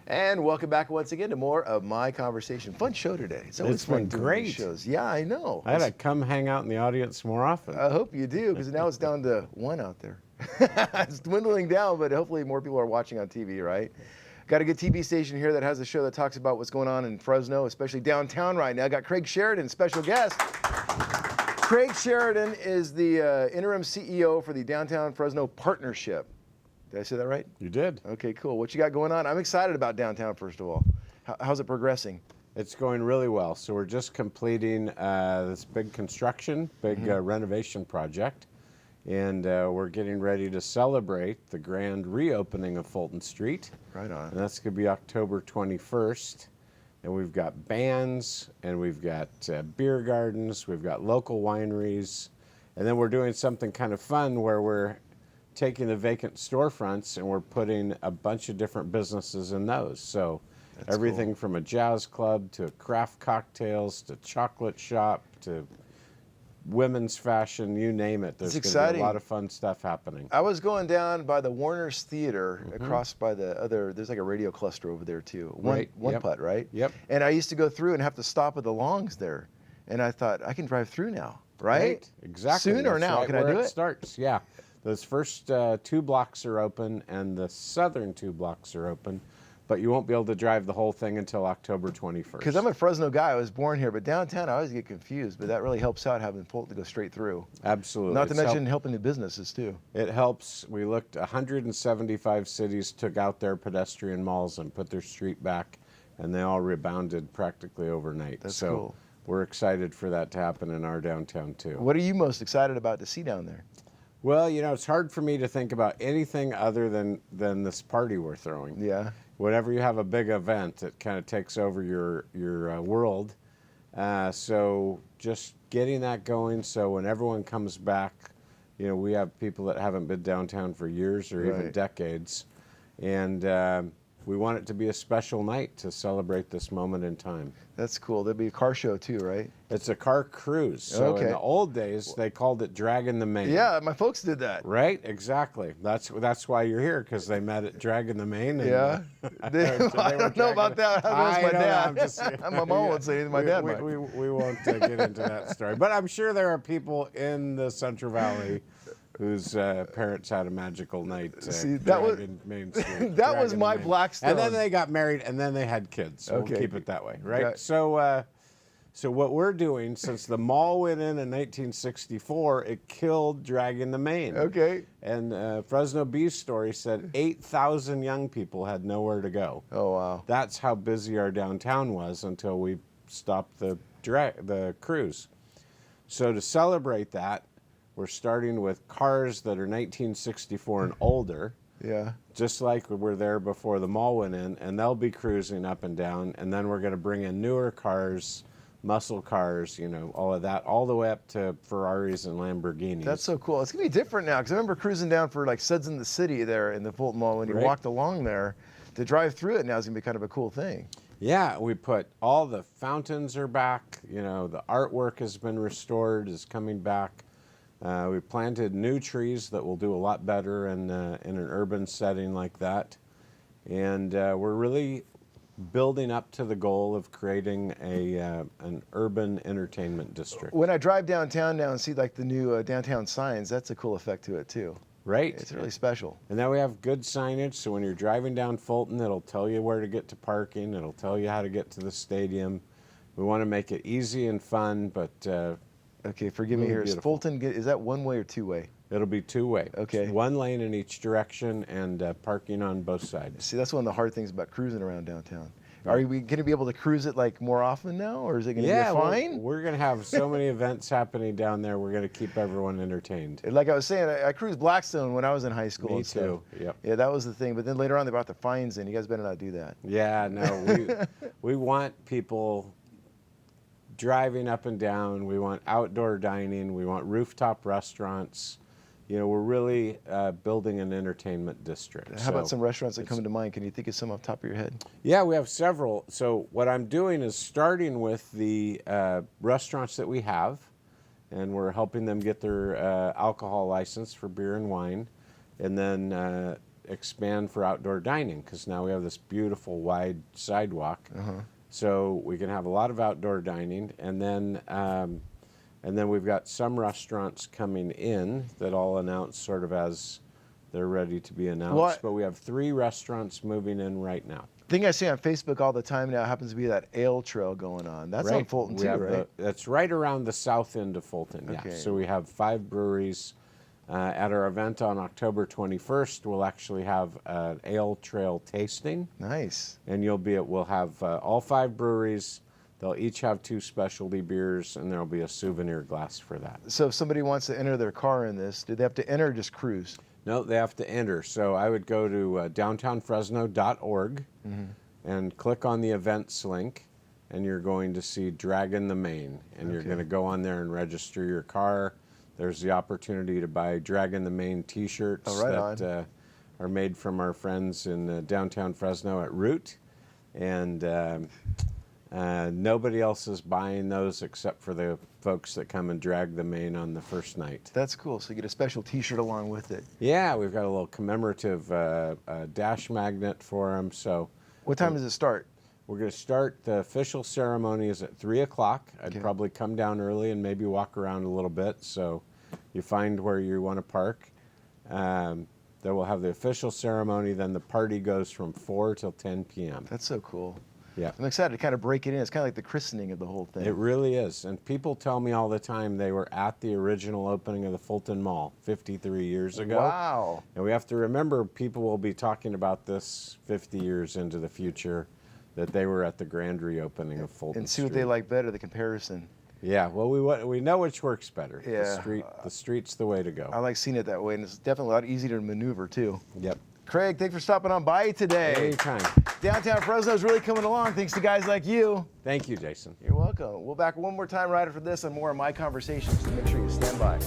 And welcome back once again to more of My Conversation. Fun show today. It's always fun been doing great. these shows. Yeah, I know. I gotta come hang out in the audience more often. I hope you do, because now it's down to one out there. It's dwindling down, but hopefully more people are watching on TV, right? Got a good TV station here that has a show that talks about what's going on in Fresno, especially downtown right now. I got Craig Sheridan, special guest. Craig Sheridan is the interim CEO for the Downtown Fresno Partnership. Did I say that right? You did. Okay, cool. What you got going on? I'm excited about downtown, first of all. How's it progressing? It's going really well. So we're just completing this big construction, renovation project. And we're getting ready to celebrate the grand reopening of Fulton Street. Right on. And that's going to be October 21st. And we've got bands, and we've got beer gardens, we've got local wineries. And then we're doing something kind of fun where we're taking the vacant storefronts and we're putting a bunch of different businesses in those. So that's everything cool. From a jazz club to craft cocktails to chocolate shop to women's fashion, you name it. There's going to be a lot of fun stuff happening. I was going down by the Warner's Theater, across by the other, there's like a radio cluster over there too. One putt, right? Yep. And I used to go through and have to stop at the Longs there. And I thought, I can drive through now, right? Exactly. Soon or now? Right Can I do it it? Starts, yeah. Those first 2 blocks are open, and the southern 2 blocks are open, but you won't be able to drive the whole thing until October 21st. Because I'm a Fresno guy, I was born here, but downtown I always get confused, but that really helps out having Fulton to go straight through. Absolutely. Not to mention helping the businesses too. It helps. We looked, 175 cities took out their pedestrian malls and put their street back, and they all rebounded practically overnight. That's so cool. We're excited for that to happen in our downtown too. What are you most excited about to see down there? Well, you know, it's hard for me to think about anything other than this party we're throwing. Yeah. Whenever you have a big event, it kind of takes over your world. So just getting that going, so when everyone comes back, you know, we have people that haven't been downtown for years or even decades, and we want it to be a special night to celebrate this moment in time. That's cool. There'll be a car show too, right? It's a car cruise. So in the old days, they called it Dragging the Main. Yeah, my folks did that. Right, exactly. That's why you're here, because they met at Dragging the Main. And, yeah. I don't know about that. I was my dad. My mom won't say anything. My dad might. We won't get into that story. But I'm sure there are people in the Central Valley whose parents had a magical night. See, that was Main Street, that was my Blackstone. And then they got married, and then they had kids. So we'll keep it that way, right? Okay. So what we're doing, since the mall went in 1964, it killed Dragging the Main. Okay. And Fresno Bee's story said 8,000 young people had nowhere to go. Oh wow. That's how busy our downtown was until we stopped the cruise. So to celebrate that, we're starting with cars that are 1964 and older. Yeah. Just like we were there before the mall went in, and they'll be cruising up and down. And then we're going to bring in newer cars, muscle cars, you know, all of that, all the way up to Ferraris and Lamborghinis. That's so cool. It's going to be different now, because I remember cruising down for like Suds in the City there in the Fulton Mall when you walked along there. To drive through it now is going to be kind of a cool thing. Yeah, we put all the fountains are back. You know, the artwork has been restored, is coming back. We planted new trees that will do a lot better in an urban setting like that. And we're really building up to the goal of creating an urban entertainment district. When I drive downtown now and see like the new downtown signs, that's a cool effect to it too. Right. It's really special. And now we have good signage, so when you're driving down Fulton, it'll tell you where to get to parking, it'll tell you how to get to the stadium. We want to make it easy and fun, but okay, forgive me here. Is Fulton, is that one-way or two-way? It'll be two-way. Okay. It's 1 lane in each direction and parking on both sides. See, that's one of the hard things about cruising around downtown. Are we going to be able to cruise it like more often now, or is it going to be fine? We're going to have so many events happening down there. We're going to keep everyone entertained. Like I was saying, I cruised Blackstone when I was in high school. Me too. Yep. Yeah, that was the thing. But then later on, they brought the fines in. You guys better not do that. Yeah, no. We want people driving up and down. We want outdoor dining. We want rooftop restaurants. You know, we're really building an entertainment district. How about some restaurants that come to mind? Can you think of some off the top of your head? Yeah, we have several. So what I'm doing is starting with the restaurants that we have, and we're helping them get their alcohol license for beer and wine. And then expand for outdoor dining because now we have this beautiful wide sidewalk. So we can have a lot of outdoor dining, and then we've got some restaurants coming in that I'll announce sort of as they're ready to be announced. What? But we have 3 restaurants moving in right now. Thing I see on Facebook all the time now happens to be that ale trail going on. That's on Fulton We too, have right? That's right around the south end of Fulton. Okay. Yeah. So we have 5 breweries. At our event on October 21st, we'll actually have an ale trail tasting, Nice. and we'll have all 5 breweries. They'll each have 2 specialty beers, and there'll be a souvenir glass for that. So if somebody wants to enter their car in this, do they have to enter or just cruise? No, they have to enter. So I would go to downtownfresno.org and click on the events link, and you're going to see Dragon the Main, and you're going to go on there and register your car. There's the opportunity to buy Dragon the Main t-shirts that are made from our friends in downtown Fresno at Root, and nobody else is buying those except for the folks that come and drag the main on the first night. That's cool. So you get a special t-shirt along with it. Yeah, we've got a little commemorative dash magnet for them. So What time does it start? we're going to start, the official ceremony is at 3 o'clock. I'd Okay. probably come down early and maybe walk around a little bit so you find where you want to park. Then we'll have the official ceremony, then the party goes from 4 till 10 p.m. That's so cool. Yeah. I'm excited to kind of break it in. It's kind of like the christening of the whole thing. It really is. And people tell me all the time they were at the original opening of the Fulton Mall 53 years ago. Wow. And we have to remember people will be talking about this 50 years into the future, that they were at the grand reopening of Fulton And see what Street. they like better, the comparison. Yeah, well, we know which works better. Yeah. The street's the way to go. I like seeing it that way, and it's definitely a lot easier to maneuver too. Yep. Craig, thanks for stopping on by today. Anytime. Downtown Fresno is really coming along thanks to guys like you. Thank you, Jason. You're welcome. We'll back one more time right after this and more of my conversations, so make sure you stand by.